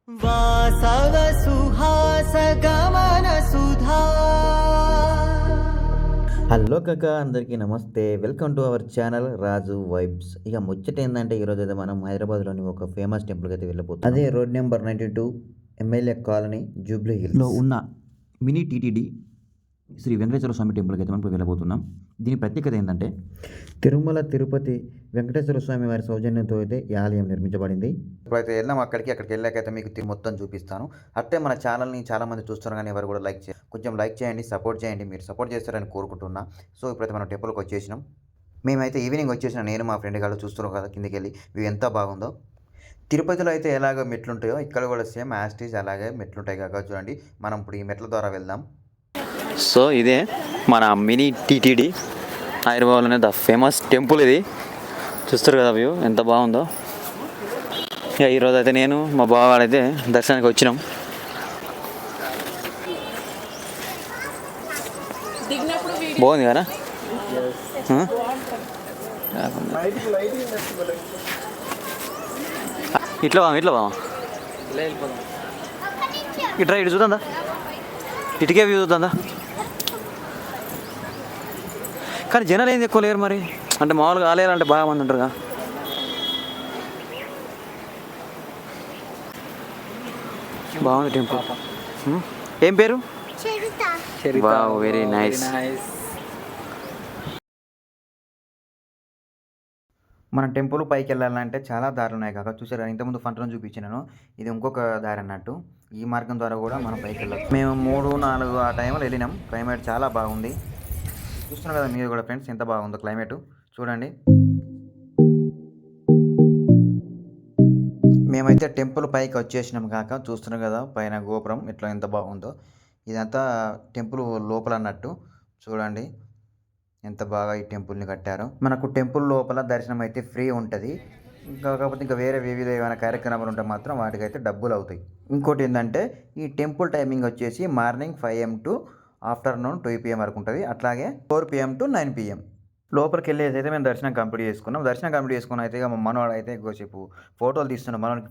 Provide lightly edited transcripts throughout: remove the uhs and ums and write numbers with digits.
వాసవ సుహాస గమన Sudha. Hello కాక అందరికీ నమస్తే, welcome to our channel Raju vibes. ఇక ముచ్చట ఏంటంటే ఈరోజు అయితే మనం హైదరాబాద్లోని ఒక ఫేమస్ టెంపుల్కి అయితే వెళ్ళిపోతాం. అదే road number 92 MLA colony Jubilee హిల్స్లో ఉన్న మినీ టీటీడీ శ్రీ వెంకటేశ్వర స్వామి టెంపుల్కి అయితే మనం వెళ్ళబోతున్నాం. దీని ప్రత్యేకత ఏంటంటే తిరుమల తిరుపతి వెంకటేశ్వర స్వామి వారి సౌజన్యంతో అయితే ఈ ఆలయం నిర్మించబడింది. ఇప్పుడైతే వెళ్దాం అక్కడికి వెళ్ళాకైతే మీకు మొత్తం చూపిస్తాను. అట్టే మన ఛానల్ని చాలామంది చూస్తున్నారు కానీ ఎవరు కూడా కొంచెం లైక్ చేయండి, సపోర్ట్ చేయండి. మీరు సపోర్ట్ చేస్తారని కోరుకుంటున్నా. సో ఇప్పుడైతే మనం టెంపుల్కి వచ్చేసినాం. మేమైతే ఈవినింగ్ వచ్చేసినాం, నేను మా ఫ్రెండ్ గారు చూస్తున్నాం కదా కిందికి వెళ్ళి వ్యూ ఎంత బాగుందో. తిరుపతిలో అయితే ఎలాగో మెట్లుంటాయో ఇక్కడ కూడా సేమ్ యాస్టీజ్ అలాగే మెట్లుంటాయి కాక చూడండి. మనం ఇప్పుడు ఈ మెట్ల ద్వారా వెళ్దాం. సో ఇదే మన మినీ టీటీడీ హైదరాబాద్లోనే ద ఫేమస్ టెంపుల్. ఇది చూస్తారు కదా వ్యూ ఎంత బాగుందో. ఇక ఈరోజు అయితే నేను మా బావగాడు అయితే దర్శనానికి వచ్చినాం. బాగుంది కదా, ఇట్లా బావా ఇట్లా ఇటు చూద్దా, ఇటుకే వ్యూ చూద్దా. కానీ జనాలు ఏం ఎక్కువ లేరు మరి, అంటే మామూలుగా ఆలేరంటే బాగా మంది ఉంటారుగా. బాగుంది టెంపుల్. ఏం పేరు? Wow, very nice. మన టెంపుల్ పైకి వెళ్ళాలంటే చాలా దారులు ఉన్నాయి కాక చూసారా. ఇంతకుముందు ఫంటను చూపించినాను, ఇది ఇంకొక దారి అన్నట్టు. ఈ మార్గం ద్వారా కూడా మనం పైకి వెళ్ళాలి. మేము 3-4 ఆ టైంలో వెళ్ళినాం. క్లైమేట్ చాలా బాగుంది. చూస్తున్నారు కదా మీరు కూడా ఫ్రెండ్స్, ఎంత బాగుందో క్లైమేట్ చూడండి. మేమైతే టెంపుల్ పైకి వచ్చేసినాం కాక చూస్తున్నాం కదా పైన గోపురం ఇట్లా ఎంత బాగుందో. ఇదంతా టెంపుల్ లోపల అన్నట్టు చూడండి ఎంత బాగా ఈ టెంపుల్ని కట్టారు. మనకు టెంపుల్ లోపల దర్శనం అయితే ఫ్రీ ఉంటుంది. కాకపోతే ఇంకా వేరే వివిధ ఏమైనా కార్యక్రమాలు ఉంటే మాత్రం వాటికైతే డబ్బులు అవుతాయి. ఇంకోటి ఏంటంటే ఈ టెంపుల్ టైమింగ్ వచ్చేసి morning 5 AM to afternoon 2 PM వరకు ఉంటుంది. అట్లాగే 4 PM to 9 PM. లోపలికి వెళ్ళేసి అయితే మేము దర్శనం కంప్లీట్ చేసుకున్నాం. దర్శనం కంప్లీట్ చేసుకున్న అయితే మా మనోడు అయితే ఎక్కువసేపు ఫోటోలు తీస్తున్నాం. మనోడికి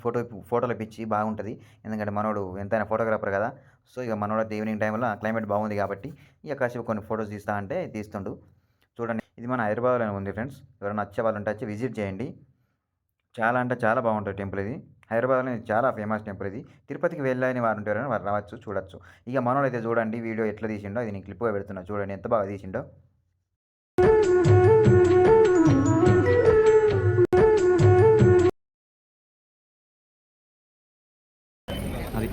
ఫోటోలు పిచ్చి బాగుంటుంది, ఎందుకంటే మనోడు ఎంతైనా ఫోటోగ్రాఫర్ కదా. సో ఇక మనోడు అయితే ఈవినింగ్ టైంలో క్లైమేట్ బాగుంది కాబట్టి ఇక కాసేపు కొన్ని ఫొటోస్ తీస్తా అంటే తీస్తుండు. చూడండి, ఇది మన హైదరాబాద్లోనే ఉంది ఫ్రెండ్స్. ఎవరైనా వచ్చే వాళ్ళు ఉంటే వచ్చి విజిట్ చేయండి. చాలా అంటే చాలా బాగుంటుంది టెంపుల్ ఇది. హైదరాబాద్లో చాలా ఫేమస్ టెంపుల్ ఇది. తిరుపతికి వెళ్ళని వారు ఉంటారని వారు రావచ్చు, చూడొచ్చు. ఇక మనోడు అయితే చూడండి వీడియో ఎట్లా తీసిండో, అది నేను క్లిప్గా పెడుతున్నా చూడండి ఎంత బాగా తీసిండో. అది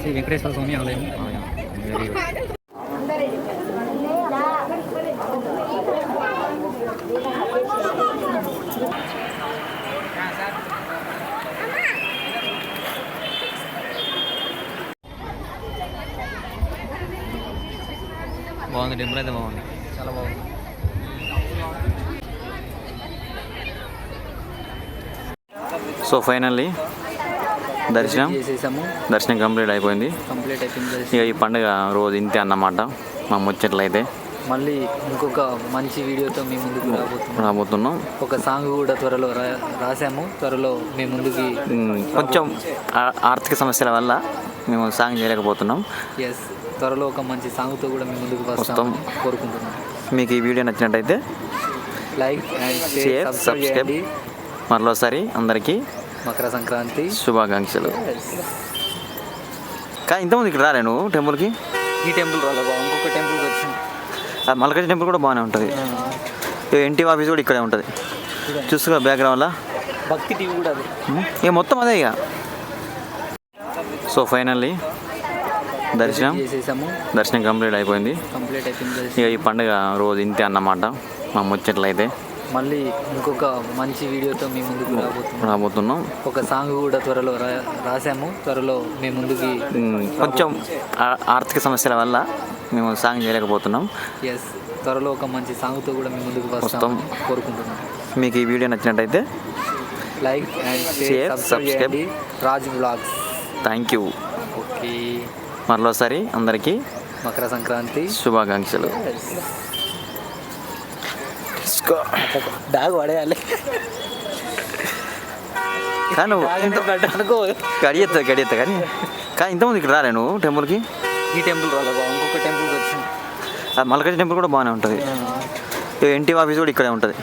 శ్రీ వెంకటేశ్వర స్వామి ఆలయం. బాగుంది టెంపుల్ అయితే, బాగుంది, చాలా బాగుంది. సో ఫైనల్లీ దర్శనం కంప్లీట్ అయిపోయింది. ఇక ఈ పండుగ రోజు ఇంతే అన్నమాట మా ముచ్చట్లయితే. మళ్ళీ ఇంకొక మంచి వీడియోతో మీ ముందుకు రాబోతున్నాం. ఒక సాంగ్ కూడా త్వరలో రాసాము. త్వరలో మీ ముందుకి కొంచెం ఆర్థిక సమస్యల వల్ల మేము సాంగ్ చేయలేకపోతున్నాం. ఎస్, త్వరలో ఒక మంచి సాంగ్తో కూడా మీ ముందుకు వస్తాం కోరుకుంటున్నాం. మీకు ఈ వీడియో నచ్చినట్టయితే లైక్ అండ్ షేర్, సబ్స్క్రైబ్. మరోసారి అందరికీ మకర సంక్రాంతి శుభాకాంక్షలు. కానీ ఇంతకుముందు ఇక్కడ రాలే నువ్వు టెంపుల్కి? ఈ టెంపుల్ రాలేబా, ఇంకొక టెంపుల్కి వచ్చింది. అది మల్కాజ్ టెంపుల్ కూడా బాగానే ఉంటుంది. ఎన్టీవీ ఆఫీస్ కూడా ఇక్కడే ఉంటుంది. చూస్తుగా బ్యాక్గ్రౌండ్లో భక్తి టీవీ కూడా అది. ఇక మొత్తం అదే ఇక. సో ఫైనల్లీ దర్శనం కంప్లీట్ అయిపోయింది. ఇక ఈ పండుగ రోజు ఇంతే అన్నమాట మా ముచ్చట్లయితే. మళ్ళీ ఇంకొక మంచి వీడియోతో మీ ముందుకు రాబోతున్నాం. ఒక సాంగ్ కూడా త్వరలో రాసాము. త్వరలో మీ ముందుకి కొంచెం ఆర్థిక సమస్యల వల్ల మేము సాంగ్ చేయలేకపోతున్నాం. ఎస్, త్వరలో ఒక మంచి సాంగ్తో కూడా మీ ముందుకు వస్తాం కోరుకుంటున్నాం. మీకు ఈ వీడియో నచ్చినట్టయితే like and share, subscribe. Raj blogs. Thank you. Okay, మరోసారి అందరికీ మకర సంక్రాంతి శుభాకాంక్షలు. బ్యాగ్ పడేయాలి. కానీ నువ్వు గడియెత్తా కానీ ఇంతమంది ఇక్కడ రాలే నువ్వు టెంపుల్కి. ఈ టెంపుల్ రాలేదా, ఇంకొక టెంపుల్ వచ్చింది. అది మల్కాజ్ టెంపుల్ కూడా బాగానే ఉంటుంది. ఎన్టీవీ ఆఫీస్ కూడా ఇక్కడే ఉంటుంది.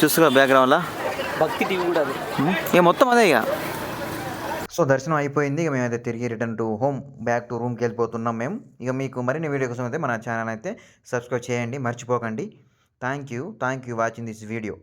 చూస్తున్నా బ్యాక్గ్రౌండ్లో భక్తి టీవీ కూడా అది. ఇక మొత్తం అదే ఇక. సో దర్శనం అయిపోయింది. ఇక మేమైతే తిరిగి return to home, back to రూమ్కి వెళ్ళిపోతున్నాం మేము. ఇక మీకు మరిన్ని వీడియో కోసం అయితే మన ఛానల్ అయితే సబ్స్క్రైబ్ చేయండి, మర్చిపోకండి. Thank you watching this video.